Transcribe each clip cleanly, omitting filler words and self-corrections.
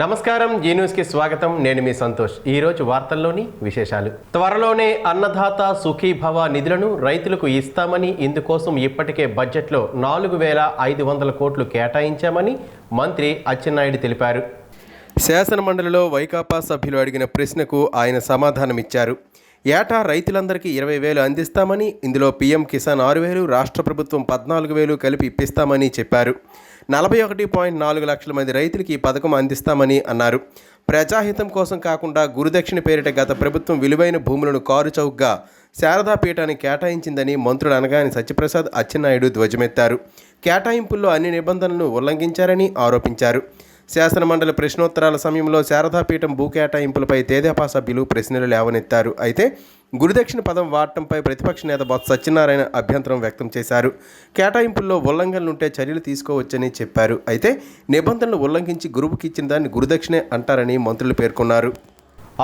నమస్కారం, జీ న్యూస్కి స్వాగతం. నేను మీ సంతోష్. ఈరోజు వార్తల్లోని విశేషాలు. త్వరలోనే అన్నదాత సుఖీభవ నిధులను రైతులకు ఇస్తామని, ఇందుకోసం ఇప్పటికే బడ్జెట్లో 4,500 కోట్లు కేటాయించామని మంత్రి అచ్చెన్నాయుడు తెలిపారు. శాసనమండలిలో వైకాపా సభ్యులు అడిగిన ప్రశ్నకు ఆయన సమాధానమిచ్చారు. ఏటా రైతులందరికీ 20,000 అందిస్తామని, ఇందులో పీఎం కిసాన్ 6,000, రాష్ట్ర ప్రభుత్వం 14,000 కలిపి ఇప్పిస్తామని చెప్పారు. 41.4 లక్షల మంది రైతులకి ఈ పథకం అందిస్తామని అన్నారు. ప్రజాహితం కోసం కాకుండా గురుదక్షిణ పేరిట గత ప్రభుత్వం విలువైన భూములను కారు చౌకగా శారదాపీఠానికి కేటాయించిందని మంత్రులు అనగాని సత్యప్రసాద్, అచ్చెన్నాయుడు ధ్వజమెత్తారు. కేటాయింపుల్లో అన్ని నిబంధనలను ఉల్లంఘించారని ఆరోపించారు. శాసనమండలి ప్రశ్నోత్తరాల సమయంలో శారదాపీఠం భూ కేటాయింపులపై తెదేపా సభ్యులు ప్రశ్నలు లేవనెత్తారు. అయితే గురుదక్షిణ పదం వాడటంపై ప్రతిపక్ష నేత బొత్స సత్యనారాయణ అభ్యంతరం వ్యక్తం చేశారు. కేటాయింపుల్లో ఉల్లంఘనలుంటే చర్యలు తీసుకోవచ్చని చెప్పారు. అయితే నిబంధనలు ఉల్లంఘించి గురువుకి ఇచ్చిన దాన్ని గురుదక్షిణే అంటారని మంత్రులు పేర్కొన్నారు.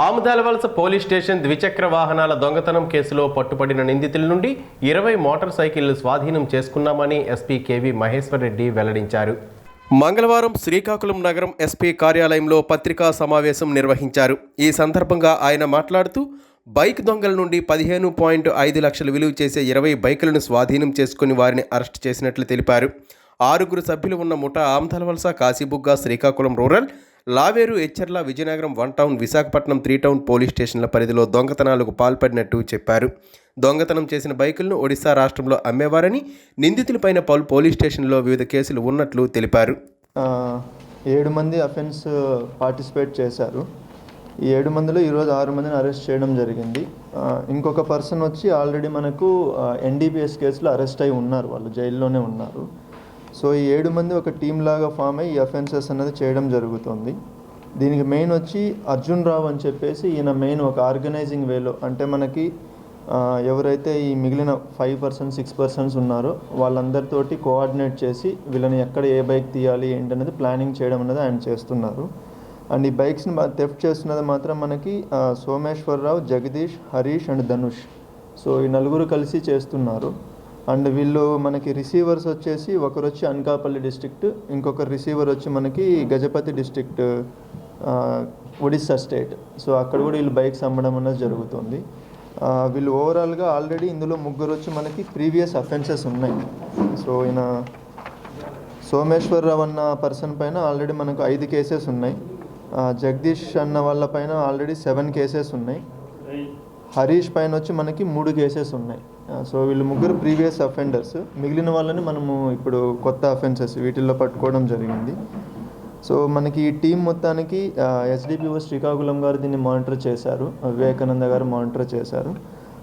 ఆముదాలవలస పోలీస్ స్టేషన్ ద్విచక్ర వాహనాల దొంగతనం కేసులో పట్టుబడిన నిందితుల నుండి 20 మోటార్ సైకిళ్లు స్వాధీనం చేసుకున్నామని ఎస్పీ కేవీ మహేశ్వర్ రెడ్డి వెల్లడించారు. మంగళవారం శ్రీకాకుళం నగరం ఎస్పీ కార్యాలయంలో పత్రికా సమావేశం నిర్వహించారు. ఈ సందర్భంగా ఆయన మాట్లాడుతూ బైక్ దొంగల నుండి 15.5 లక్షలు విలువ చేసే 20 బైకులను స్వాధీనం చేసుకుని వారిని అరెస్ట్ చేసినట్లు తెలిపారు. 6 సభ్యులు ఉన్న ముఠా Amadalavalasa, Kashibugga, Srikakulam rural, Laveru, Etcherla, Vizianagaram 1 town, Visakhapatnam 3 town police స్టేషన్ల పరిధిలో దొంగతనాలకు పాల్పడినట్టు చెప్పారు. దొంగతనం చేసిన బైకులను ఒడిశా రాష్ట్రంలో అమ్మేవారని, నిందితులపైన పలు పోలీస్ స్టేషన్లో వివిధ కేసులు ఉన్నట్లు తెలిపారు. 7 మంది అఫెన్స్ పార్టిసిపేట్ చేశారు. ఈ 7 మందిలో ఈరోజు 6 మందిని అరెస్ట్ చేయడం జరిగింది. ఇంకొక పర్సన్ వచ్చి ఆల్రెడీ మనకు ఎన్డీపీఎస్ కేసులో అరెస్ట్ అయి ఉన్నారు, వాళ్ళు జైల్లోనే ఉన్నారు. సో ఈ 7 మంది ఒక టీం లాగా ఫామ్ అయ్యి ఈ అఫెన్సెస్ అనేది చేయడం జరుగుతుంది. దీనికి మెయిన్ వచ్చి అర్జున్ రావు అని చెప్పేసి ఈయన మెయిన్ ఒక ఆర్గనైజింగ్ వేలో, అంటే మనకి ఎవరైతే ఈ మిగిలిన 5%, 6% ఉన్నారో వాళ్ళందరితోటి కోఆర్డినేట్ చేసి వీళ్ళని ఎక్కడ ఏ బైక్ తీయాలి ఏంటనేది ప్లానింగ్ చేయడం అనేది ఆయన చేస్తున్నారు. అండ్ ఈ బైక్స్ని థెఫ్ట్ చేస్తున్నది మాత్రం మనకి సోమేశ్వరరావు, జగదీష్, హరీష్ అండ్ ధనుష్. సో ఈ 4 కలిసి చేస్తున్నారు. అండ్ వీళ్ళు మనకి రిసీవర్స్ వచ్చేసి ఒకరు వచ్చి అనకాపల్లి డిస్ట్రిక్ట్, ఇంకొకరు రిసీవర్ వచ్చి మనకి Gajapati district, Odisha state. So అక్కడ కూడా వీళ్ళు బైక్స్ అమ్మడం అనేది జరుగుతుంది. వీళ్ళు ఓవరాల్గా ఆల్రెడీ ఇందులో 3 వచ్చి మనకి ప్రీవియస్ అఫెన్సెస్ ఉన్నాయి. సో ఈయన సోమేశ్వరరావు అన్న పర్సన్ పైన ఆల్రెడీ మనకు 5 కేసెస్ ఉన్నాయి. జగదీష్ అన్న వాళ్ళ పైన ఆల్రెడీ 7 కేసెస్ ఉన్నాయి. హరీష్ పైన వచ్చి మనకి 3 కేసెస్ ఉన్నాయి. సో వీళ్ళు 3 ప్రీవియస్ అఫెండర్స్. మిగిలిన వాళ్ళని మనము ఇప్పుడు కొత్త అఫెన్సెస్ వీటిల్లో పట్టుకోవడం జరిగింది. సో మనకి ఈ టీం మొత్తానికి ఎస్డిపిఓ శ్రీకాకుళం గారు దీన్ని మానిటర్ చేశారు, వివేకానంద గారు మానిటర్ చేశారు.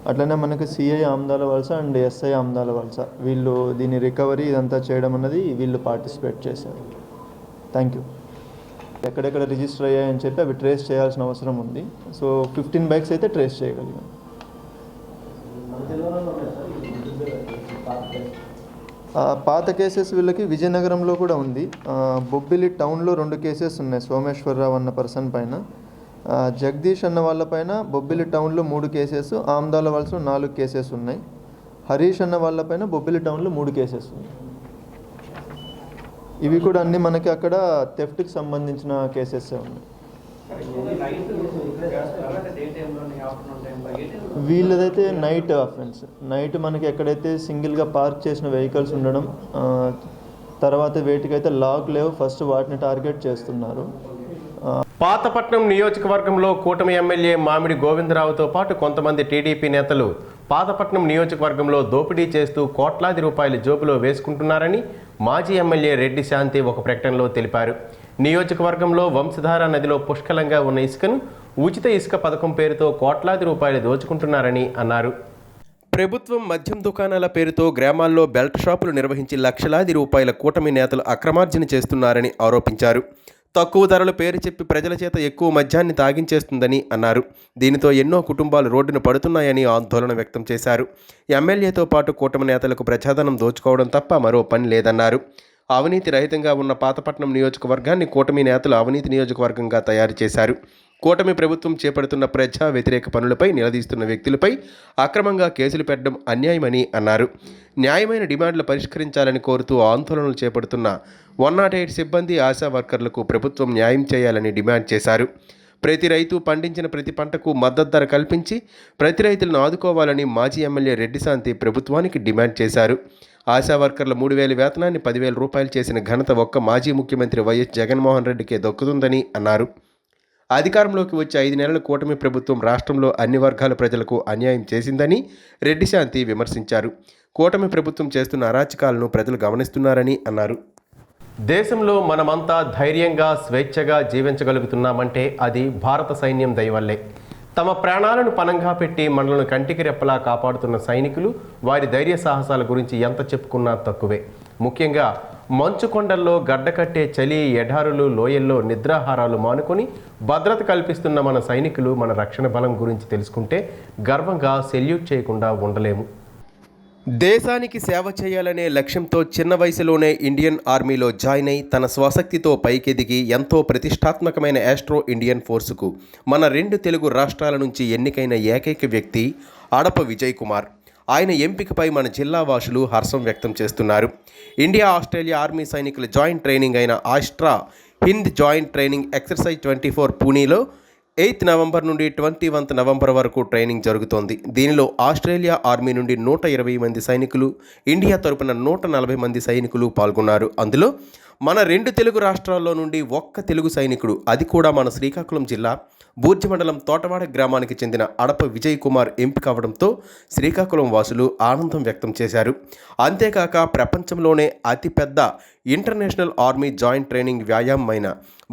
అట్లనే మనకి CI Amadalavalasa and SI Amadalavalasa వీళ్ళు దీన్ని రికవరీ ఇదంతా చేయడం అన్నది వీళ్ళు పార్టిసిపేట్ చేశారు. Thank you. ఎక్కడెక్కడ రిజిస్టర్ అయ్యాయని చెప్పి అవి ట్రేస్ చేయాల్సిన అవసరం ఉంది. సో 15 బైక్స్ అయితే ట్రేస్ చేయగలిగాం. పాత కేసెస్ వీళ్ళకి విజయనగరంలో కూడా ఉంది. బొబ్బిలి టౌన్లో 2 కేసెస్ ఉన్నాయి సోమేశ్వరరావు అన్న పర్సన్ పైన. జగదీష్ అన్న వాళ్ళ పైన బొబ్బిలి టౌన్లో 3 కేసెస్, ఆమదాలవలసలో 4 కేసెస్ ఉన్నాయి. హరీష్ అన్న వాళ్ళ పైన బొబ్బిలి టౌన్లో 3 కేసెస్ ఉన్నాయి. ఇవి కూడా అన్నీ మనకి అక్కడ థెఫ్ట్కి సంబంధించిన కేసెస్ ఉన్నాయి. వీళ్ళదైతే నైట్ అఫెన్స్. నైట్ మనకి ఎక్కడైతే సింగిల్గా పార్క్ చేసిన వెహికల్స్ ఉండడం, తర్వాత వేటికైతే లాక్ లేవు, ఫస్ట్ వాటిని టార్గెట్ చేస్తున్నారు. పాతపట్నం నియోజకవర్గంలో కూటమి ఎమ్మెల్యే మామిడి గోవిందరావుతో పాటు కొంతమంది టీడీపీ నేతలు పాతపట్నం నియోజకవర్గంలో దోపిడీ చేస్తూ కోట్లాది రూపాయలు జోబులో వేసుకుంటున్నారని మాజీ ఎమ్మెల్యే రెడ్డి శాంతి ఒక ప్రకటనలో తెలిపారు. నియోజకవర్గంలో వంశధార నదిలో పుష్కలంగా ఉన్న ఇసుకను ఉచిత ఇసుక పథకం పేరుతో కోట్లాది రూపాయలు దోచుకుంటున్నారని అన్నారు. ప్రభుత్వం మద్యం దుకాణాల పేరుతో గ్రామాల్లో బెల్ట్ షాపులు నిర్వహించి లక్షలాది రూపాయల కూటమి నేతలు అక్రమార్జన చేస్తున్నారని ఆరోపించారు. తక్కువ ధరల పేరు చెప్పి ప్రజల చేత ఎక్కువ మద్యాన్ని తాగించేస్తుందని అన్నారు. దీనితో ఎన్నో కుటుంబాలు రోడ్డున పడుతున్నాయని ఆందోళన వ్యక్తం చేశారు. ఎమ్మెల్యేతో పాటు కూటమి నేతలకు ప్రజాధనం దోచుకోవడం తప్ప మరో పని లేదన్నారు. అవినీతి రహితంగా ఉన్న పాతపట్నం నియోజకవర్గాన్ని కూటమి నేతలు అవినీతి నియోజకవర్గంగా తయారు చేశారు. కూటమి ప్రభుత్వం చేపడుతున్న ప్రజా వ్యతిరేక పనులపై నిలదీస్తున్న వ్యక్తులపై అక్రమంగా కేసులు పెట్టడం అన్యాయమని అన్నారు. న్యాయమైన డిమాండ్లు పరిష్కరించాలని కోరుతూ ఆందోళనలు చేపడుతున్న 108 సిబ్బంది ఆశా వర్కర్లకు ప్రభుత్వం న్యాయం చేయాలని డిమాండ్ చేశారు. ప్రతి రైతు పండించిన ప్రతి పంటకు మద్దతు ధర కల్పించి ప్రతి రైతులను ఆదుకోవాలని మాజీ ఎమ్మెల్యే రెడ్డి శాంతి ప్రభుత్వానికి డిమాండ్ చేశారు. ఆశా వర్కర్ల 3,000 వేతనాన్ని 10,000 రూపాయలు చేసిన ఘనత ఒక్క మాజీ ముఖ్యమంత్రి వైఎస్ జగన్మోహన్ రెడ్డికే దక్కుతుందని అన్నారు. అధికారంలోకి వచ్చే 5 నెలల కూటమి ప్రభుత్వం రాష్ట్రంలో అన్ని వర్గాల ప్రజలకు అన్యాయం చేసిందని రెడ్డి శాంతి విమర్శించారు. కూటమి ప్రభుత్వం చేస్తున్న అరాచకాలను ప్రజలు గమనిస్తున్నారని అన్నారు. దేశంలో మనమంతా ధైర్యంగా స్వేచ్ఛగా జీవించగలుగుతున్నామంటే అది భారత సైన్యం దయ వల్లే. తమ ప్రాణాలను పణంగా పెట్టి మనలను కంటికి రెప్పలా కాపాడుతున్న సైనికులు వారి ధైర్య సాహసాల గురించి ఎంత చెప్పుకున్నా తక్కువే. ముఖ్యంగా మంచు కొండల్లో గడ్డకట్టే చలి, ఎడారులు, లోయల్లో నిద్రాహారాలు మానుకొని భద్రత కల్పిస్తున్న మన సైనికులు మన రక్షణ బలం గురించి తెలుసుకుంటే గర్వంగా సెల్యూట్ చేయకుండా ఉండలేము. దేశానికి సేవ చేయాలనే లక్ష్యంతో చిన్న వయసులోనే ఇండియన్ ఆర్మీలో జాయిన్ అయి తన స్వశక్తితో పైకెదిగి ఎంతో ప్రతిష్టాత్మకమైన ఆస్ట్రో ఇండియన్ ఫోర్సుకు మన 2 తెలుగు రాష్ట్రాల నుంచి ఎన్నికైన ఏకైక వ్యక్తి అడప విజయ్ కుమార్. ఆయన ఎంపికపై మన జిల్లా వాసులు హర్షం వ్యక్తం చేస్తున్నారు. ఇండియా ఆస్ట్రేలియా ఆర్మీ సైనికుల జాయింట్ ట్రైనింగ్ అయిన ఆస్ట్రా హింద్ జాయింట్ ట్రైనింగ్ ఎక్సర్సైజ్ 24 పూణేలో 8 నవంబర్ నుండి 21 నవంబర్ వరకు ట్రైనింగ్ జరుగుతోంది. దీనిలో ఆస్ట్రేలియా ఆర్మీ నుండి 120 మంది సైనికులు, ఇండియా తరపున 140 మంది సైనికులు పాల్గొన్నారు. అందులో మన 2 తెలుగు రాష్ట్రాల్లో నుండి ఒక్క తెలుగు సైనికుడు, అది కూడా మన శ్రీకాకుళం జిల్లా బూర్జి మండలం తోటవాడ గ్రామానికి చెందిన అడప విజయ్ కుమార్ ఎంపిక అవడంతో శ్రీకాకుళం వాసులు ఆనందం వ్యక్తం చేశారు. అంతేకాక ప్రపంచంలోనే అతిపెద్ద ఇంటర్నేషనల్ ఆర్మీ జాయింట్ ట్రైనింగ్ వ్యాయామమైన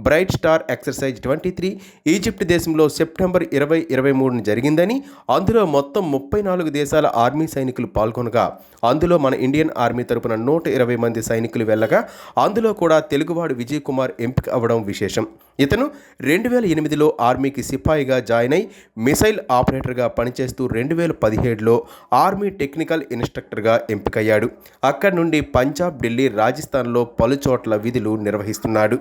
బ్రైట్ స్టార్ ఎక్సర్సైజ్ 23 ఈజిప్ట్ దేశంలో సెప్టెంబర్ 2023 జరిగిందని, అందులో మొత్తం 34 దేశాల ఆర్మీ సైనికులు పాల్గొనగా అందులో మన ఇండియన్ ఆర్మీ తరపున 120 మంది సైనికులు వెళ్ళగా అందులో కూడా తెలుగువాడు విజయ్ కుమార్ ఎంపిక అవ్వడం విశేషం. ఇతను 2008లో ఆర్మీకి సిపాయిగా జాయిన్ అయి మిసైల్ ఆపరేటర్గా పనిచేస్తూ 2017లో ఆర్మీ టెక్నికల్ ఇన్స్ట్రక్టర్గా ఎంపికయ్యాడు. అక్కడి నుండి పంజాబ్, ఢిల్లీ, రాజస్థాన్లో పలు చోట్ల విధులు నిర్వహిస్తున్నాడు.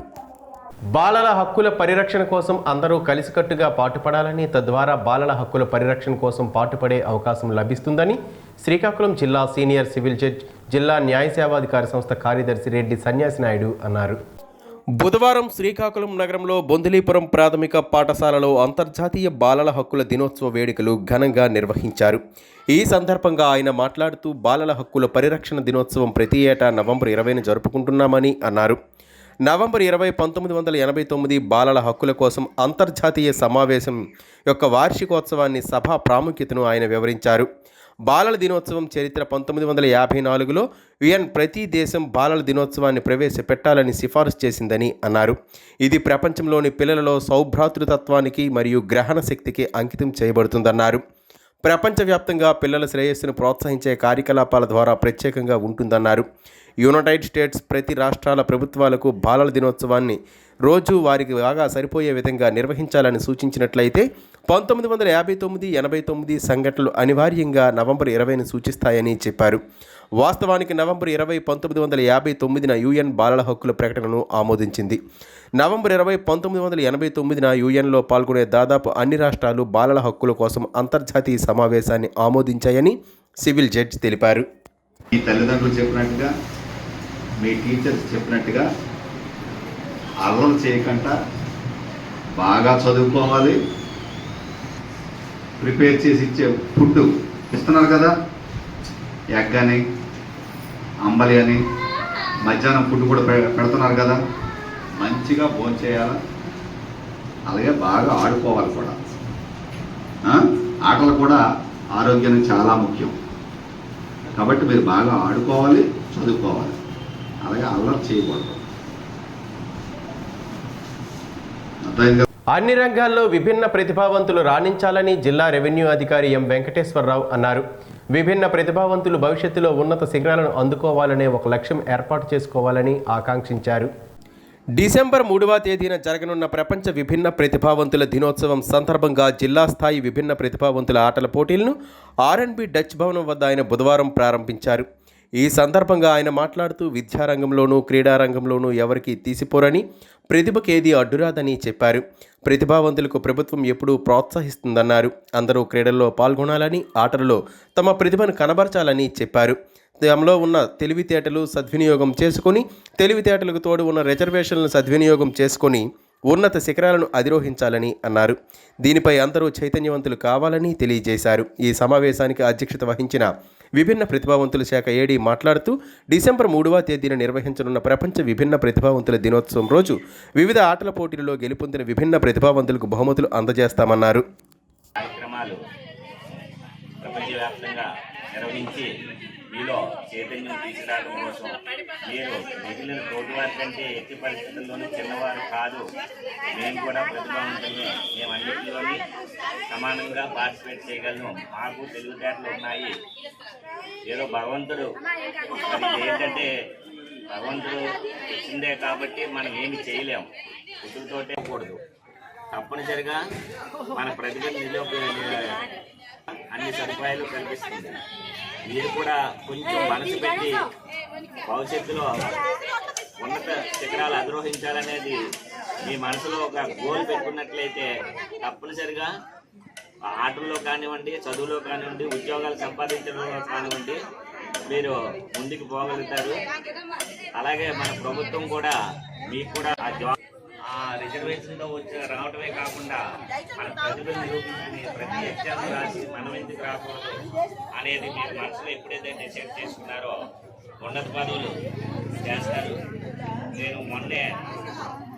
బాలల హక్కుల పరిరక్షణ కోసం అందరూ కలిసికట్టుగా పాటుపడాలని, తద్వారా బాలల హక్కుల పరిరక్షణ కోసం పాటుపడే అవకాశం లభిస్తుందని శ్రీకాకుళం జిల్లా సీనియర్ సివిల్ జడ్జ్, జిల్లా న్యాయ సేవాధికారి సంస్థ కార్యదర్శి రెడ్డి సన్యాసి నాయుడు అన్నారు. బుధవారం శ్రీకాకుళం నగరంలో బొందిలీపురం ప్రాథమిక పాఠశాలలో అంతర్జాతీయ బాలల హక్కుల దినోత్సవ వేడుకలు ఘనంగా నిర్వహించారు. ఈ సందర్భంగా ఆయన మాట్లాడుతూ బాలల హక్కుల పరిరక్షణ దినోత్సవం ప్రతి ఏటా నవంబర్ 20న జరుపుకుంటున్నామని అన్నారు. నవంబర్ 20, 1989 బాలల హక్కుల కోసం అంతర్జాతీయ సమావేశం యొక్క వార్షికోత్సవాన్ని, సభా ప్రాముఖ్యతను ఆయన వివరించారు. బాలల దినోత్సవం చరిత్ర 1954లో యుఎన్ ప్రతి దేశం బాలల దినోత్సవాన్ని ప్రవేశపెట్టాలని సిఫారసు చేసిందని అన్నారు. ఇది ప్రపంచంలోని పిల్లలలో సౌభ్రాతృతత్వానికి మరియు గ్రహణ శక్తికి అంకితం చేయబడుతుందన్నారు. ప్రపంచవ్యాప్తంగా పిల్లల శ్రేయస్సును ప్రోత్సహించే కార్యకలాపాల ద్వారా ప్రత్యేకంగా ఉంటుందన్నారు. యునైటెడ్ స్టేట్స్ ప్రతి రాష్ట్రాల ప్రభుత్వాలకు బాలల దినోత్సవాన్ని రోజు వారికి బాగా సరిపోయే విధంగా నిర్వహించాలని సూచించినట్లయితే 1959, 89 సంఘటనలు అనివార్యంగా నవంబర్ 20ని సూచిస్తాయని చెప్పారు. వాస్తవానికి నవంబర్ 20, 1959న యుఎన్ బాలల హక్కుల ప్రకటనను ఆమోదించింది. నవంబర్ 20, 1989న యుఎన్లో పాల్గొనే దాదాపు అన్ని రాష్ట్రాలు బాలల హక్కుల కోసం అంతర్జాతీయ సమావేశాన్ని ఆమోదించాయని సివిల్ జడ్జి తెలిపారు. మీ తల్లిదండ్రులు చెప్పినట్టుగా, మీ టీచర్స్ చెప్పినట్టుగా అల్లరి చేయకుండా బాగా చదువుకోవాలి. ప్రిపేర్ చేసి ఇచ్చే ఫుడ్ ఇస్తున్నారు కదా, ఎగ్ అని, అంబలి అని, మధ్యాహ్నం ఫుడ్ కూడా పెడుతున్నారు కదా, మంచిగా భోజనం చేయాలి. అలాగే బాగా ఆడుకోవాలి కూడా. ఆటలు కూడా ఆరోగ్యానికి చాలా ముఖ్యం. కాబట్టి మీరు బాగా ఆడుకోవాలి, చదువుకోవాలి. అలాగే అల్లరి చేయకూడదు. అన్ని రంగాల్లో విభిన్న ప్రతిభావంతులు రాణించాలని జిల్లా రెవెన్యూ అధికారి ఎం వెంకటేశ్వరరావు అన్నారు. విభిన్న ప్రతిభావంతులు భవిష్యత్తులో ఉన్నత శిఖరాలను అందుకోవాలనే ఒక లక్ష్యం ఏర్పాటు చేసుకోవాలని ఆకాంక్షించారు. డిసెంబర్ 3వ తేదీన జరగనున్న ప్రపంచ విభిన్న ప్రతిభావంతుల దినోత్సవం సందర్భంగా జిల్లా స్థాయి విభిన్న ప్రతిభావంతుల ఆటల పోటీలను ఆర్ఎన్బి డచ్ భవనం వద్ద ఆయన బుధవారం ప్రారంభించారు. ఈ సందర్భంగా ఆయన మాట్లాడుతూ విద్యారంగంలోనూ క్రీడారంగంలోనూ ఎవరికీ తీసిపోరని, ప్రతిభకేది అడ్డురాదని చెప్పారు. ప్రతిభావంతులకు ప్రభుత్వం ఎప్పుడూ ప్రోత్సహిస్తుందన్నారు. అందరూ క్రీడల్లో పాల్గొనాలని, ఆటలలో తమ ప్రతిభను కనబరచాలని చెప్పారు. తమలో ఉన్న తెలివితేటలు సద్వినియోగం చేసుకొని, తెలివితేటలకు తోడు ఉన్న రిజర్వేషన్లను సద్వినియోగం చేసుకొని ఉన్నత శిఖరాలను అధిరోహించాలని అన్నారు. దీనిపై అందరూ చైతన్యవంతులు కావాలని తెలియజేశారు. ఈ సమావేశానికి అధ్యక్షత వహించిన విభిన్న ప్రతిభావంతుల శాఖ ఏడీ మాట్లాడుతూ డిసెంబర్ 3వ తేదీన నిర్వహించనున్న ప్రపంచ విభిన్న ప్రతిభావంతుల దినోత్సవం రోజు వివిధ ఆటల పోటీలలో గెలుపొందిన విభిన్న ప్రతిభావంతులకు బహుమతులు అందజేస్తామన్నారు. కార్యక్రమాలు ప్రపంచవ్యాప్తంగా నిర్వహించి మీలో చైతన్యం తీసుకురావడం కోసం మీరు మిగిలిన తోటివారి కంటే ఎట్టి పరిస్థితుల్లోనూ చిన్నవారు కాదు, మేము కూడా ప్రతిభావంతులమే, మేము అన్నింటిలోని సమానంగా పార్టిసిపేట్ చేయగలను, మాకు తెలివితేటలు ఉన్నాయి. ఏదో భగవంతుడు అది ఏంటంటే భగవంతుడు ఇచ్చిందే కాబట్టి మనం ఏమి చేయలేము, పుట్టులతోటే కూడదు. తప్పనిసరిగా మన ప్రతిభను అన్ని సదుపాయాలు కల్పిస్తుంది. మీరు కూడా కొంచెం మనసు పెట్టి భవిష్యత్తులో ఉన్నత శిఖరాలు అధిరోహించాలనేది మీ మనసులో ఒక గోల్ పెట్టుకున్నట్లయితే తప్పనిసరిగా ఆటల్లో కానివ్వండి, చదువులో కానివ్వండి, ఉద్యోగాలు సంపాదించడంలో కానివ్వండి మీరు ముందుకు పోగలుగుతారు. అలాగే మన ప్రభుత్వం కూడా మీకు కూడా ఆ రిజర్వేషన్తో రావటమే కాకుండా మన ప్రతిభను నిరూపించుకుని ప్రతి ఎగ్జామ్ రాసి మనం ఎందుకు రాకూడదు అనేది మీరు మనసులో ఎప్పుడైతే డిసైడ్ చేసుకున్నారో ఉన్నత పదవులు చేస్తారు. నేను మొన్నే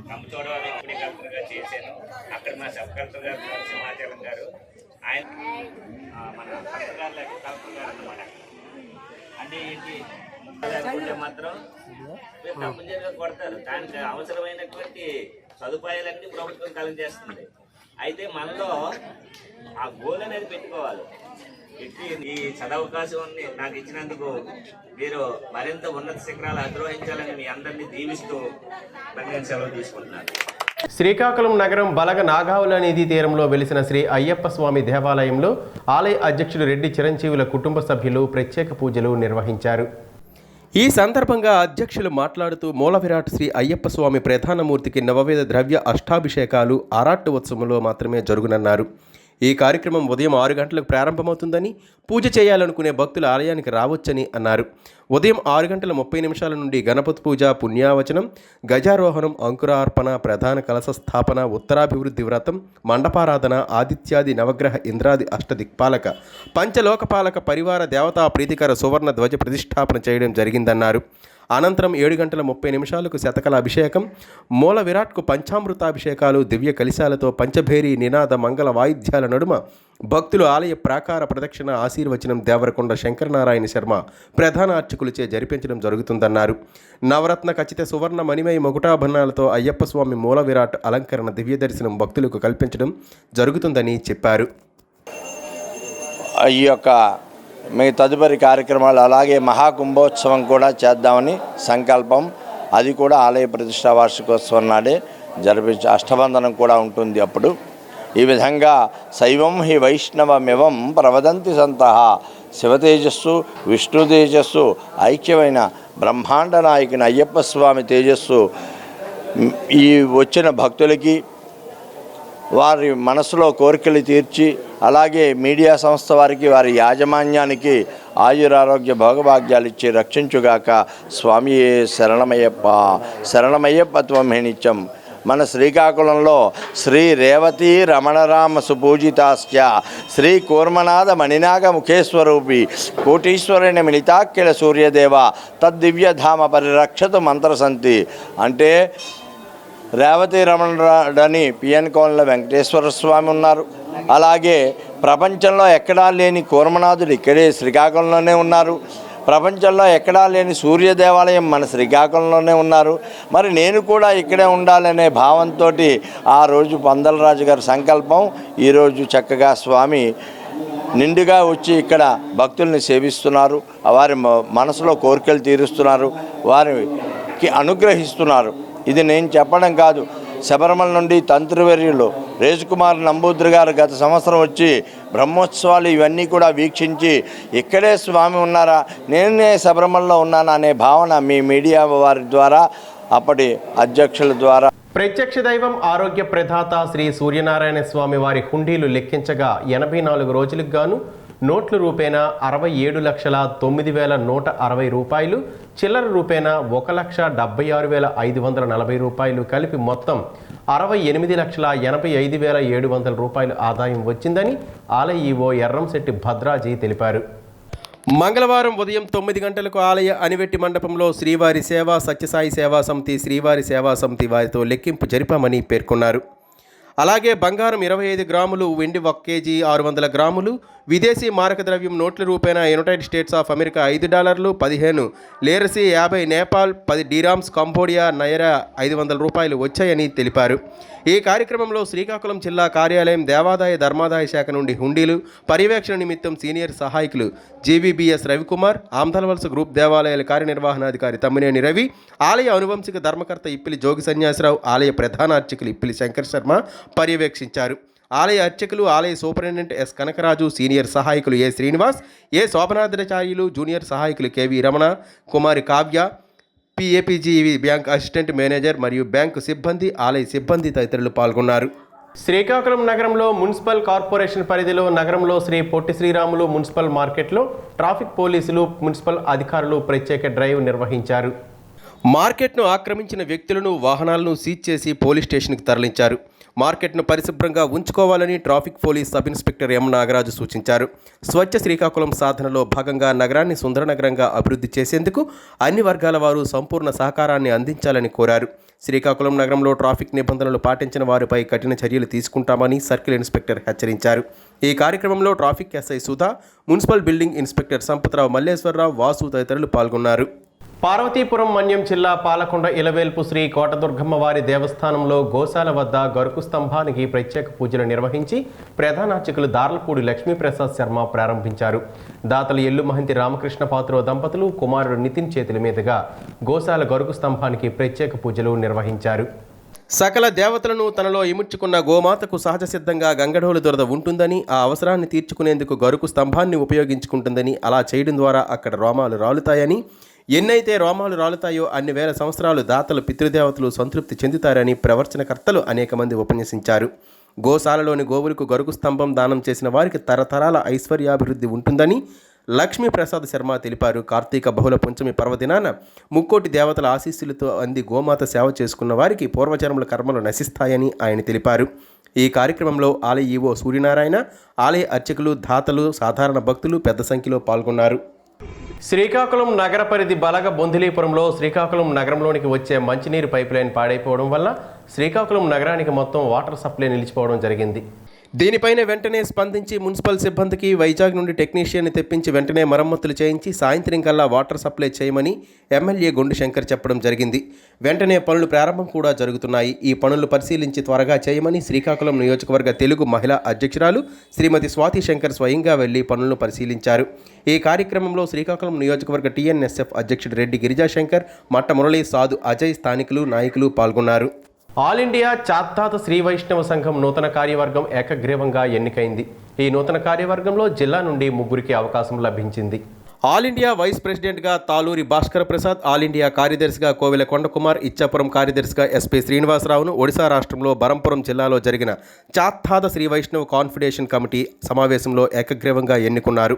కంపచోడవరం ఇప్పుడే కలెక్టర్గా చేశాను. అక్కడ మా సబ్ కలెక్టర్ గారు సింహాచలం గారు, ఆయన మన కలెక్టర్ గారు అన్నమాట. అంటే ఏంటి లేకుంటే మాత్రం తప్పనిసరిగా కొడతారు. దానికి అవసరమైనటువంటి సదుపాయాలన్నీ ప్రభుత్వం కలుగజేస్తుంది. అయితే మనలో ఆ గోల్ అనేది పెట్టుకోవాలి. ఈ సదవకాశాన్ని నాకు ఇచ్చినందుకు మీరు మరింత ఉన్నత శిఖరాలు అధిరోహించాలని మీ అందరినీ దీవిస్తూ నేను సెలవు తీసుకుంటున్నాను. శ్రీకాకుళం నగరం బలగ నాగావుల నదీ తీరంలో వెలిసిన శ్రీ అయ్యప్ప స్వామి దేవాలయంలో ఆలయ అధ్యక్షుడు రెడ్డి చిరంజీవుల కుటుంబ సభ్యులు ప్రత్యేక పూజలు నిర్వహించారు. ఈ సందర్భంగా అధ్యక్షులు మాట్లాడుతూ మూల విరాట్ శ్రీ అయ్యప్ప స్వామి ప్రధానమూర్తికి నవవేద ద్రవ్య అష్టాభిషేకాలు ఆరాట్టు ఉత్సవంలో మాత్రమే జరుగునన్నారు. ఈ కార్యక్రమం ఉదయం 6 గంటలకు ప్రారంభమవుతుందని, పూజ చేయాలనుకునే భక్తులు ఆలయానికి రావచ్చని అన్నారు. ఉదయం 6:30 నుండి గణపతి పూజ, పుణ్యావచనం, గజారోహణం, అంకురార్పణ, ప్రధాన కలశ స్థాపన, ఉత్తరాభివృద్ధి వ్రతం, మండపారాధన, ఆదిత్యాది నవగ్రహ ఇంద్రాది అష్టదిక్పాలక పంచలోకపాలక పరివార దేవతా ప్రీతికర సువర్ణ ధ్వజ ప్రతిష్టాపన చేయడం జరిగిందన్నారు. అనంతరం 7:30 శతకల అభిషేకం, మూల విరాట్కు పంచామృతాభిషేకాలు, దివ్య కలిశాలతో పంచభేరి నినాద మంగళ వాయిద్యాల నడుమ భక్తులు ఆలయ ప్రాకార ప్రదక్షిణ, ఆశీర్వచనం దేవరకొండ శంకరనారాయణ శర్మ ప్రధాన అర్చకులచే జరిపించడం జరుగుతుందన్నారు. నవరత్న ఖచ్చిత సువర్ణ మణిమయ మకుటాభరణాలతో అయ్యప్ప స్వామి మూల విరాట్ అలంకరణ దివ్య దర్శనం భక్తులకు కల్పించడం జరుగుతుందని చెప్పారు. ఈ యొక్క మీ తదుపరి కార్యక్రమాలు అలాగే మహాకుంభోత్సవం కూడా చేద్దామని సంకల్పం. అది కూడా ఆలయ ప్రతిష్టా వార్షికోత్సవం నాడే జరిపించే అష్టబంధనం కూడా ఉంటుంది. అప్పుడు ఈ విధంగా శైవం హి వైష్ణవమివం ప్రవదంతి సంతః, శివతేజస్సు విష్ణు తేజస్సు ఐక్యమైన బ్రహ్మాండ నాయకుని అయ్యప్ప స్వామి తేజస్సు ఈ వచ్చిన భక్తులకి వారి మనసులో కోరికలు తీర్చి, అలాగే మీడియా సంస్థ వారికి వారి యాజమాన్యానికి ఆయురారోగ్య భోగభాగ్యాలు ఇచ్చి రక్షించుగాక. స్వామి శరణమయ్యప్ప, శరణమయ్యప్ప త్వం హే నిత్యం. మన శ్రీకాకుళంలో శ్రీ రేవతి రమణరామ సుపూజితాస్య శ్రీ కూర్మనాథ మణినాగ ముఖేశ్వరూపి కోటీశ్వరుని మిళితాఖ్యల సూర్యదేవ తద్దివ్యధామ పరిరక్షతు మంత్రసంతి. అంటే రేవతి రమణుడని పిఎన్ కోన్ల వెంకటేశ్వర స్వామి ఉన్నారు. అలాగే ప్రపంచంలో ఎక్కడా లేని కూర్మనాథుడు ఇక్కడే శ్రీకాకుళంలోనే ఉన్నారు. ప్రపంచంలో ఎక్కడా లేని సూర్య దేవాలయం మన శ్రీకాకుళంలోనే ఉన్నారు. మరి నేను కూడా ఇక్కడే ఉండాలనే భావంతో ఆ రోజు పందలరాజు గారి సంకల్పం. ఈరోజు చక్కగా స్వామి నిండుగా వచ్చి ఇక్కడ భక్తుల్ని సేవిస్తున్నారు, వారి మనసులో కోరికలు తీరుస్తున్నారు, వారికి అనుగ్రహిస్తున్నారు. ఇది నేను చెప్పడం కాదు, శబరిమల నుండి తంత్రివర్యులు రేజుకుమార్ నంబూద్రి గారు గత సంవత్సరం వచ్చి బ్రహ్మోత్సవాలు ఇవన్నీ కూడా వీక్షించి ఇక్కడే స్వామి ఉన్నారా, నేనే శబరిమలలో ఉన్నాను అనే భావన మీ మీడియా వారి ద్వారా, అప్పటి అధ్యక్షుల ద్వారా. ప్రత్యక్ష దైవం ఆరోగ్య ప్రదాత శ్రీ సూర్యనారాయణ స్వామి వారి హుండీలు లెక్కించగా 84 రోజులకు గాను నోట్ల రూపేణా 67,09,160 రూపాయలు, చిల్లర రూపేణా 1,76,540 రూపాయలు కలిపి మొత్తం 68,85,700 రూపాయలు ఆదాయం వచ్చిందని ఆలయ ఈవో ఎర్రంశెట్టి భద్రాజీ తెలిపారు. మంగళవారం ఉదయం 9 గంటలకు ఆలయ అనివెట్టి మండపంలో శ్రీవారి సేవా సత్యసాయి సేవా సమితి, శ్రీవారి సేవా సమితి వారితో లెక్కింపు జరిపామని పేర్కొన్నారు. అలాగే బంగారం 25 గ్రాములు, వెండి 1 కేజీ 600 గ్రాములు, విదేశీ మారక ద్రవ్యం నోట్ల రూపేణా యునైటెడ్ స్టేట్స్ ఆఫ్ అమెరికా $5, 15 లేరసీ 50 నేపాల్, 10 డీరామ్స్ కంబోడియా నైరా 500 రూపాయలు వచ్చాయని తెలిపారు. ఈ కార్యక్రమంలో శ్రీకాకుళం జిల్లా కార్యాలయం దేవాదాయ ధర్మాదాయ శాఖ నుండి హుండీలు పర్యవేక్షణ నిమిత్తం సీనియర్ సహాయకులు జీవీబీఎస్ రవికుమార్, ఆమ్దలవలస గ్రూప్ దేవాలయాల కార్యనిర్వహణాధికారి తమ్మినేని రవి, ఆలయ అనువంశిక ధర్మకర్త ఇప్పిలి జోగి సన్యాసరావు, ఆలయ ప్రధాన అర్చకులు ఇప్పిలి శంకర్ శర్మ పర్యవేక్షించారు. ఆలయ అర్చకులు, ఆలయ సూపరింటెండెంట్ ఎస్ కనకరాజు, సీనియర్ సహాయకులు ఏ శ్రీనివాస్, ఏ శోభనాద్రాచార్యులు, జూనియర్ సహాయకులు కేవి రమణ, కుమారి కావ్య, పిఏపీజీవి బ్యాంక్ అసిస్టెంట్ మేనేజర్ మరియు బ్యాంకు సిబ్బంది, ఆలయ సిబ్బంది తదితరులు పాల్గొన్నారు. శ్రీకాకుళం నగరంలో మున్సిపల్ కార్పొరేషన్ పరిధిలో నగరంలో శ్రీ పొట్టి శ్రీరాములు మున్సిపల్ మార్కెట్లో ట్రాఫిక్ పోలీసులు, మున్సిపల్ అధికారులు ప్రత్యేక డ్రైవ్ నిర్వహించారు. మార్కెట్ను ఆక్రమించిన వ్యక్తులను, వాహనాలను సీజ్ చేసి పోలీస్ స్టేషన్కి తరలించారు. మార్కెట్ను పరిశుభ్రంగా ఉంచుకోవాలని traffic police sub inspector M Nagaraju సూచించారు. స్వచ్ఛ శ్రీకాకుళం సాధనలో భాగంగా నగరాన్ని సుందర నగరంగా అభివృద్ధి చేసేందుకు అన్ని వర్గాల వారు సంపూర్ణ సహకారాన్ని అందించాలని కోరారు. శ్రీకాకుళం నగరంలో ట్రాఫిక్ నిబంధనలు పాటించిన వారిపై కఠిన చర్యలు తీసుకుంటామని సర్కిల్ ఇన్స్పెక్టర్ హెచ్చరించారు. ఈ కార్యక్రమంలో traffic SI Sudha, municipal building inspector Sampath Rao, Malleswara Rao, Vasu తదితరులు పాల్గొన్నారు. పార్వతీపురం మన్యం జిల్లా పాలకొండ ఇలవేల్పు శ్రీ కోటదుర్గమ్మ వారి దేవస్థానంలో గోశాల వద్ద గరుకు స్తంభానికి ప్రత్యేక పూజలు నిర్వహించి ప్రధానార్చకులు దార్లపూడి లక్ష్మీప్రసాద్ శర్మ ప్రారంభించారు. దాతలు ఎల్లు మహంతి రామకృష్ణ పాత్రో దంపతులు కుమారుడు నితిన్ చేతుల మీదుగా గోశాల గరుకు స్తంభానికి ప్రత్యేక పూజలు నిర్వహించారు. సకల దేవతలను తనలో ఇముడ్చుకున్న గోమాతకు సహజ సిద్ధంగా గంగడోలు దురద ఉంటుందని, ఆ అవసరాన్ని తీర్చుకునేందుకు గరుకు స్తంభాన్ని ఉపయోగించుకుంటుందని, అలా చేయడం ద్వారా అక్కడ రోమాలు రాలుతాయని, ఎన్నైతే రోమాలు రాలుతాయో అన్ని వేల సంవత్సరాలు దాతలు, పితృదేవతలు సంతృప్తి చెందుతారని ప్రవచనకర్తలు అనేక మంది ఉపన్యసించారు. గోశాలలోని గోవులకు గరుకు స్తంభం దానం చేసిన వారికి తరతరాల ఐశ్వర్యాభివృద్ధి ఉంటుందని లక్ష్మీప్రసాద్ శర్మ తెలిపారు. కార్తీక బహుళ పంచమి పర్వదినాన ముక్కోటి దేవతల ఆశీస్సులతో అంది గోమాత సేవ చేసుకున్న వారికి పూర్వజన్మల కర్మలు నశిస్తాయని ఆయన తెలిపారు. ఈ కార్యక్రమంలో ఆలయ ఈవో సూర్యనారాయణ, ఆలయ అర్చకులు, దాతలు, సాధారణ భక్తులు పెద్ద సంఖ్యలో పాల్గొన్నారు. శ్రీకాకుళం నగర పరిధి బలగ బొందిలీపురంలో శ్రీకాకుళం నగరంలోనికి వచ్చే మంచినీరు పైపులైన్ పాడైపోవడం వల్ల శ్రీకాకుళం నగరానికి మొత్తం వాటర్ సప్లై నిలిచిపోవడం జరిగింది. దీనిపైన వెంటనే స్పందించి మున్సిపల్ సిబ్బందికి వైజాగ్ నుండి టెక్నీషియన్ని తెప్పించి వెంటనే మరమ్మతులు చేయించి సాయంత్రం కల్లా వాటర్ సప్లై చేయమని ఎమ్మెల్యే గొండు శంకర్ చెప్పడం జరిగింది. వెంటనే పనులు ప్రారంభం కూడా జరుగుతున్నాయి. ఈ పనులు పరిశీలించి త్వరగా చేయమని శ్రీకాకుళం నియోజకవర్గ తెలుగు మహిళా అధ్యక్షురాలు శ్రీమతి స్వాతి శంకర్ స్వయంగా వెళ్లి పనులను పరిశీలించారు. ఈ కార్యక్రమంలో శ్రీకాకుళం నియోజకవర్గ టీఎన్ఎస్ఎఫ్ అధ్యక్షుడు రెడ్డి గిరిజాశంకర్, మట్ట మురళీ, సాధు అజయ్, స్థానికులు, నాయకులు పాల్గొన్నారు. ఆల్ ఇండియా చాత్తాత శ్రీ వైష్ణవ సంఘం నూతన కార్యవర్గం ఏకగ్రీవంగా ఎన్నికైంది. ఈ నూతన కార్యవర్గంలో జిల్లా నుండి 3 అవకాశం లభించింది. ఆల్ ఇండియా వైస్ ప్రెసిడెంట్గా తాలూరి భాస్కర ప్రసాద్, ఆల్ ఇండియా కార్యదర్శిగా కోవెల కొండకుమార్, ఇచ్చాపురం కార్యదర్శిగా ఎస్పీ శ్రీనివాసరావును ఒడిశా రాష్ట్రంలో బరంపురం జిల్లాలో జరిగిన చాత్తాత శ్రీ వైష్ణవ కాన్ఫిడేషన్ కమిటీ సమావేశంలో ఏకగ్రీవంగా ఎన్నుకున్నారు.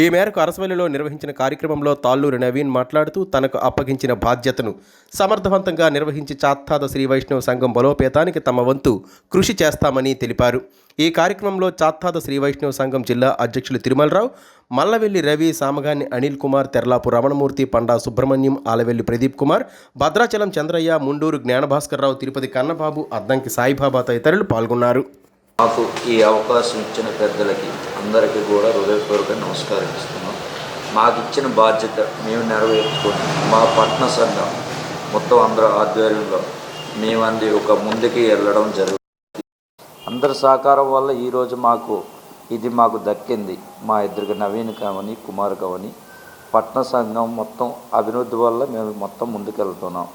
ఈ మేరకు అరసవల్లిలో నిర్వహించిన కార్యక్రమంలో తాళ్ళూరి నవీన్ మాట్లాడుతూ తనకు అప్పగించిన బాధ్యతను సమర్థవంతంగా నిర్వహించి చాత్తాత శ్రీ వైష్ణవ సంఘం బలోపేతానికి తమ వంతు కృషి చేస్తామని తెలిపారు. ఈ కార్యక్రమంలో చాత్తాత శ్రీ వైష్ణవ సంఘం జిల్లా అధ్యక్షులు తిరుమలరావు, మల్లవెల్లి రవి, సామగాని అనిల్ కుమార్, తెర్లాపు రమణమూర్తి, పండా సుబ్రహ్మణ్యం, ఆలవెల్లి ప్రదీప్ కుమార్, భద్రాచలం చంద్రయ్య, ముండూరు జ్ఞానభాస్కర్రావు, తిరుపతి కన్నబాబు, అద్దంకి సాయిబాబా తదితరులు పాల్గొన్నారు. మాకు ఈ అవకాశం ఇచ్చిన పెద్దలకి అందరికీ కూడా హృదయపూర్వక నమస్కారం ఇస్తున్నాం. మాకు ఇచ్చిన బాధ్యత మేము నెరవేర్చుకొని మా పట్టణ సంఘం మొత్తం అందరూ ఆధ్వర్యంలో మేమంది ఒక ముందుకి వెళ్ళడం జరుగుతుంది. అందరి సహకారం వల్ల ఈరోజు మాకు దక్కింది. మా ఇద్దరికి నవీన్ కావని, కుమార్ కావని, పట్టణ సంఘం మొత్తం అభివృద్ధి వల్ల మేము మొత్తం ముందుకు వెళ్తున్నాం.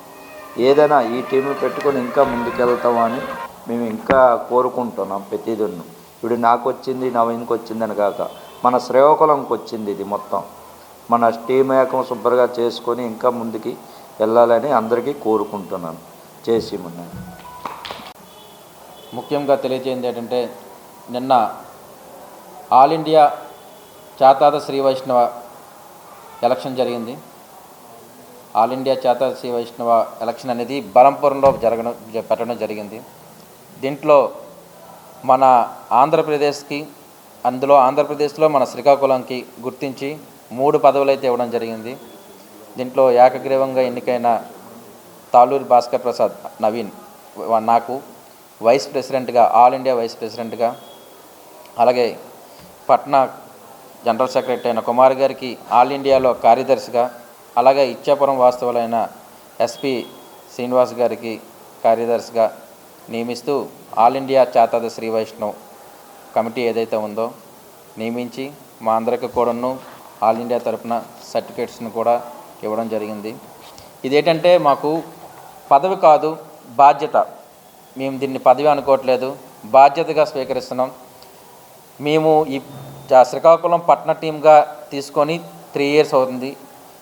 ఏదైనా ఈ టీంను పెట్టుకొని ఇంకా ముందుకెళ్తామని మేము ఇంకా కోరుకుంటున్నాం ప్రతిదన్ను. ఇప్పుడు నాకు వచ్చింది నవీన్కి వచ్చిందని కాక మన శ్రీకాకుళంకి వచ్చింది. ఇది మొత్తం మన టీం ఏకం శుభ్రంగా చేసుకొని ఇంకా ముందుకి వెళ్ళాలని అందరికీ కోరుకుంటున్నాను. చేసిమన్నాను. ముఖ్యంగా తెలియజేయండి ఏంటంటే నిన్న ఆల్ ఇండియా చాతాద శ్రీ వైష్ణవ ఎలక్షన్ జరిగింది. ఆల్ ఇండియా చాతాద శ్రీ వైష్ణవ ఎలక్షన్ అనేది బలంపురంలో పెట్టడం జరిగింది. దీంట్లో మన ఆంధ్రప్రదేశ్కి, అందులో ఆంధ్రప్రదేశ్లో మన శ్రీకాకుళంకి గుర్తించి 3 పదవులు అయితే ఇవ్వడం జరిగింది. దీంట్లో ఏకగ్రీవంగా ఎన్నికైన తాళూరి భాస్కర్ ప్రసాద్ నవీన్ నాకు వైస్ ప్రెసిడెంట్గా, ఆల్ ఇండియా వైస్ ప్రెసిడెంట్గా, అలాగే పట్నా జనరల్ సెక్రటరీ అయిన కుమార్ గారికి ఆల్ ఇండియాలో కార్యదర్శిగా, అలాగే ఇచ్చాపురం వాస్తవులైన ఎస్పి శ్రీనివాస్ గారికి కార్యదర్శిగా నియమిస్తూ all India Chatada Sri Vaishnav committee ఏదైతే ఉందో నియమించి మా అందరికీ కూడాను ఆల్ ఇండియా తరఫున సర్టిఫికేట్స్ని కూడా ఇవ్వడం జరిగింది. ఇదేంటంటే మాకు పదవి కాదు, బాధ్యత. మేము దీన్ని పదవి అనుకోవట్లేదు, బాధ్యతగా స్వీకరిస్తున్నాం. మేము ఈ శ్రీకాకుళం పట్టణ టీమ్గా తీసుకొని 3 years అవుతుంది.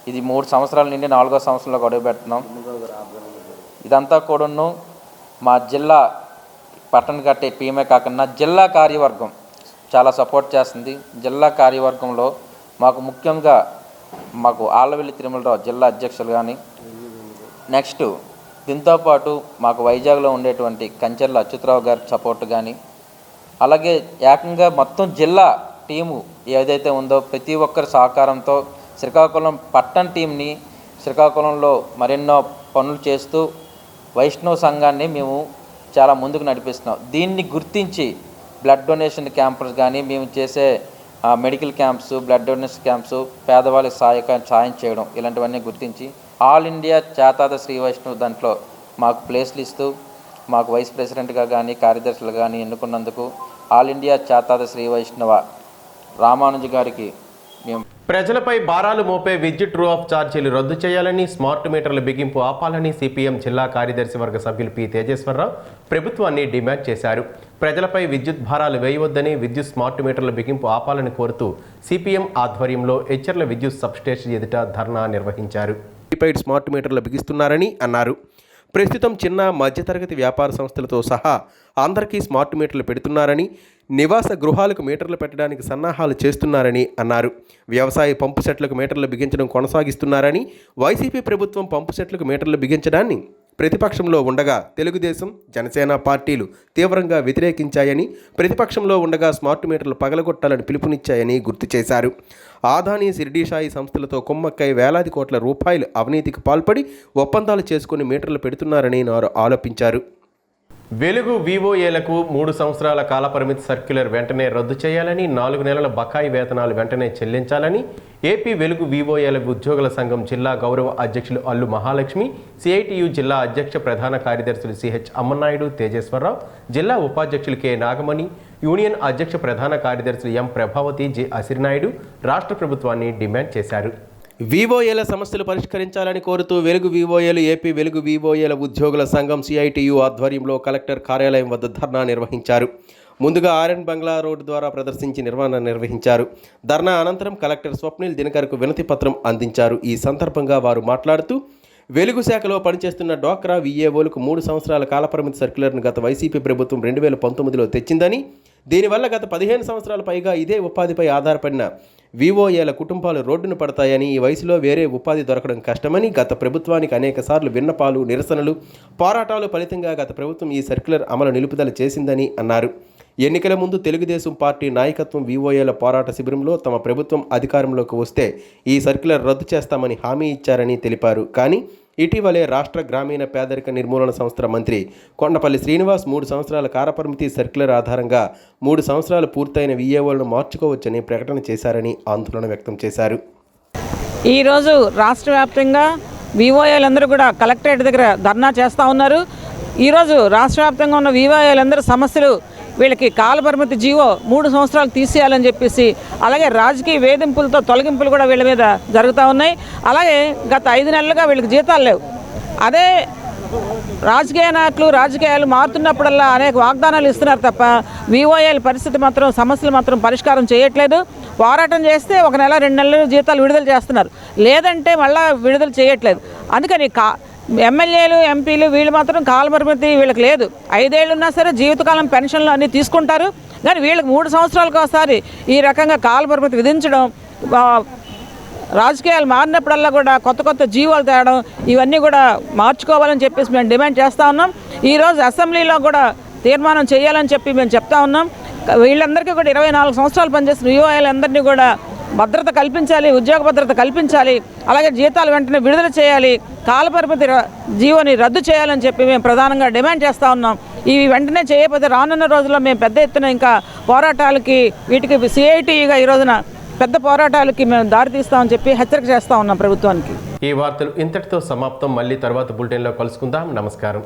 ఇది 3 సంవత్సరాల నుండి 4వ సంవత్సరంలో గడువు పెడుతున్నాం. ఇదంతా కూడాను మా జిల్లా పట్టణ కట్టే టీమే కాకుండా జిల్లా కార్యవర్గం చాలా సపోర్ట్ చేస్తుంది. జిల్లా కార్యవర్గంలో మాకు ముఖ్యంగా మాకు ఆళ్ళవెల్లి తిరుమలరావు జిల్లా అధ్యక్షులు కానీ, నెక్స్ట్ దీంతోపాటు మాకు వైజాగ్లో ఉండేటువంటి కంచెర్ల అచ్యుతరావు గారి సపోర్ట్ కానీ, అలాగే ఏకంగా మొత్తం జిల్లా టీము ఏదైతే ఉందో ప్రతి ఒక్కరి సహకారంతో శ్రీకాకుళం పట్టణ టీంని శ్రీకాకుళంలో మరెన్నో పనులు చేస్తూ వైష్ణవ సంఘాన్ని మేము చాలా ముందుకు నడిపిస్తున్నాం. దీన్ని గుర్తించి బ్లడ్ డొనేషన్ క్యాంప్స్ కానీ, మేము చేసే medical camps, blood donation camps, పేదవాళ్ళకి సాయం చేయడం, ఇలాంటివన్నీ గుర్తించి ఆల్ ఇండియా చాతాద శ్రీ వైష్ణవ్ దాంట్లో మాకు ప్లేస్లు ఇస్తూ మాకు వైస్ ప్రెసిడెంట్గా కానీ కార్యదర్శులు కానీ ఎన్నుకున్నందుకు ఆల్ ఇండియా చాతాద శ్రీ వైష్ణవ రామానుజు గారికి మేము ప్రజలపై భారాలు మోపే విద్యుత్ ట్రూ ఆఫ్ ఛార్జీలు రద్దు చేయాలని, స్మార్ట్ మీటర్ల బిగింపు ఆపాలని సిపిఎం జిల్లా కార్యదర్శి వర్గ సభ్యులు పి తేజేశ్వరరావు ప్రభుత్వాన్ని డిమాండ్ చేశారు. ప్రజలపై విద్యుత్ భారాలు వేయవద్దని, విద్యుత్ స్మార్ట్ మీటర్ల బిగింపు ఆపాలని కోరుతూ సిపిఎం ఆధ్వర్యంలో ఎచ్చర్ల విద్యుత్ సబ్స్టేషన్ ఎదుట ధర్నా నిర్వహించారు. ప్రీపెయిడ్ స్మార్ట్ మీటర్లు బిగిస్తున్నారని అన్నారు. ప్రస్తుతం చిన్న మధ్యతరగతి వ్యాపార సంస్థలతో సహా అందరికీ స్మార్ట్ మీటర్లు పెడుతున్నారని, నివాస గృహాలకు మీటర్లు పెట్టడానికి సన్నాహాలు చేస్తున్నారని అన్నారు. వ్యవసాయ పంపు సెట్లకు మీటర్లు బిగించడం కొనసాగిస్తున్నారని, వైసీపీ ప్రభుత్వం పంపు సెట్లకు మీటర్లు బిగించడాన్ని ప్రతిపక్షంలో ఉండగా తెలుగుదేశం, జనసేన పార్టీలు తీవ్రంగా వ్యతిరేకించాయని, ప్రతిపక్షంలో ఉండగా స్మార్ట్ మీటర్లు పగలగొట్టాలని పిలుపునిచ్చాయని గుర్తు చేశారు. ఆదాని, షిర్డీషాయి సంస్థలతో కుమ్మక్కై వేలాది కోట్ల రూపాయలు అవినీతికి పాల్పడి ఒప్పందాలు చేసుకుని మీటర్లు పెడుతున్నారని ఆరోపించారు. వెలుగు వివోఏలకు 3 సంవత్సరాల కాలపరిమితి సర్క్యులర్ వెంటనే రద్దు చేయాలని, 4 నెలల బకాయి వేతనాలు వెంటనే చెల్లించాలని ఏపీ వెలుగు వివోఏల ఉద్యోగుల సంఘం జిల్లా గౌరవ అధ్యక్షులు అల్లు మహాలక్ష్మి, సిఐటియు జిల్లా అధ్యక్ష ప్రధాన కార్యదర్శులు సిహెచ్ అమ్మనాయుడు, తేజేశ్వరరావు, జిల్లా ఉపాధ్యక్షులు కె నాగమణి, యూనియన్ అధ్యక్ష ప్రధాన కార్యదర్శులు ఎం ప్రభావతి, జె అసిరినాయుడు రాష్ట్ర ప్రభుత్వాన్ని డిమాండ్ చేశారు. వివోఏల సమస్యలు పరిష్కరించాలని కోరుతూ వెలుగు వివోఏలు ఏపీ వెలుగు వివోఏల ఉద్యోగుల సంఘం సిఐటియు ఆధ్వర్యంలో కలెక్టర్ కార్యాలయం వద్ద ధర్నా నిర్వహించారు. ముందుగా ఆర్ఎన్ బంగ్లా రోడ్డు ద్వారా ప్రదర్శించి నిర్వహించారు. ధర్నా అనంతరం కలెక్టర్ స్వప్నిల్ దినకర్కు వినతి పత్రం అందించారు. ఈ సందర్భంగా వారు మాట్లాడుతూ వెలుగు శాఖలో పనిచేస్తున్న డ్వాక్రా విఏఓలకు 3 సంవత్సరాల కాలపరిమితి సర్క్యులర్ను గత వైసీపీ ప్రభుత్వం 2019లో తెచ్చిందని, దీనివల్ల గత 15 సంవత్సరాల పైగా ఇదే ఉపాధిపై ఆధారపడిన వివోఏల కుటుంబాలు రోడ్డును పడతాయని, ఈ వయసులో వేరే ఉపాధి దొరకడం కష్టమని, గత ప్రభుత్వానికి అనేక సార్లు విన్నపాలు, నిరసనలు, పోరాటాలు ఫలితంగా గత ప్రభుత్వం ఈ సర్క్యులర్ అమలు నిలుపుదల చేసిందని అన్నారు. ఎన్నికల ముందు తెలుగుదేశం పార్టీ నాయకత్వం వివోఏల పోరాట శిబిరంలో తమ ప్రభుత్వం అధికారంలోకి వస్తే ఈ సర్క్యులర్ రద్దు చేస్తామని హామీ ఇచ్చారని తెలిపారు. కానీ ఇటీవలే రాష్ట్ర గ్రామీణ పేదరిక నిర్మూలన సంస్థల మంత్రి కొండపల్లి శ్రీనివాస్ 3 సంవత్సరాల కాలపరిమితి సర్క్యులర్ ఆధారంగా 3 సంవత్సరాలు పూర్తయిన విఏఓలను మార్చుకోవచ్చని ప్రకటన చేశారని ఆందోళన వ్యక్తం చేశారు. ఈరోజు రాష్ట్ర వ్యాప్తంగా వివోఏలందరూ కూడా కలెక్టరేట్ దగ్గర ధర్నా చేస్తూ ఉన్నారు. ఈరోజు రాష్ట్ర వ్యాప్తంగా ఉన్న వివోఏలందరూ సమస్యలు, వీళ్ళకి కాలపరిమితి జీవో 3 సంవత్సరాలు తీసేయాలని చెప్పేసి, అలాగే రాజకీయ వేధింపులతో తొలగింపులు కూడా వీళ్ళ మీద జరుగుతూ ఉన్నాయి. అలాగే గత 5 నెలలుగా వీళ్ళకి జీతాలు లేవు. అదే రాజకీయ నాయకులు రాజకీయాలు మారుతున్నప్పుడల్లా అనేక వాగ్దానాలు ఇస్తున్నారు తప్ప విఓఏల పరిస్థితి మాత్రం సమస్యలు మాత్రం పరిష్కారం చేయట్లేదు. పోరాటం చేస్తే 1 నెల 2 నెలలు జీతాలు విడుదల చేస్తున్నారు, లేదంటే మళ్ళీ విడుదల చేయట్లేదు. అందుకని ఎమ్మెల్యేలు ఎంపీలు వీళ్ళు మాత్రం కాలపరిమితి వీళ్ళకి లేదు. 5 ఏళ్ళు ఉన్నా సరే జీవితకాలం పెన్షన్లు అన్నీ తీసుకుంటారు, కానీ వీళ్ళకి 3 సంవత్సరాలకు ఒకసారి ఈ రకంగా కాలపరిమితి విధించడం, రాజకీయాలు మారినప్పుడల్లా కూడా కొత్త జీవోలు తేవడం, ఇవన్నీ కూడా మార్చుకోవాలని చెప్పేసి మేము డిమాండ్ చేస్తూ ఉన్నాం. ఈరోజు అసెంబ్లీలో కూడా తీర్మానం చేయాలని చెప్పి మేము చెప్తా ఉన్నాం. వీళ్ళందరికీ కూడా 24 సంవత్సరాలు పనిచేసిన విఓఏలందరినీ కూడా భద్రత కల్పించాలి, ఉద్యోగ భద్రత కల్పించాలి, అలాగే జీతాలు వెంటనే విడుదల చేయాలి, కాలపరిమితి జీవోని రద్దు చేయాలని చెప్పి మేము ప్రధానంగా డిమాండ్ చేస్తూ ఉన్నాం. ఇవి వెంటనే చేయకపోతే రానున్న రోజుల్లో మేము పెద్ద ఎత్తున ఇంకా పోరాటాలకి వీటికి సిఐటిగా ఈ రోజున పెద్ద పోరాటాలకి మేము దారి తీస్తామని చెప్పి హెచ్చరిక చేస్తూ ఉన్నాం ప్రభుత్వానికి. ఈ వార్తలు ఇంతటితో సమాప్తం. మళ్ళీ తర్వాత బులెటిన్లో కలుసుకుందాం. నమస్కారం.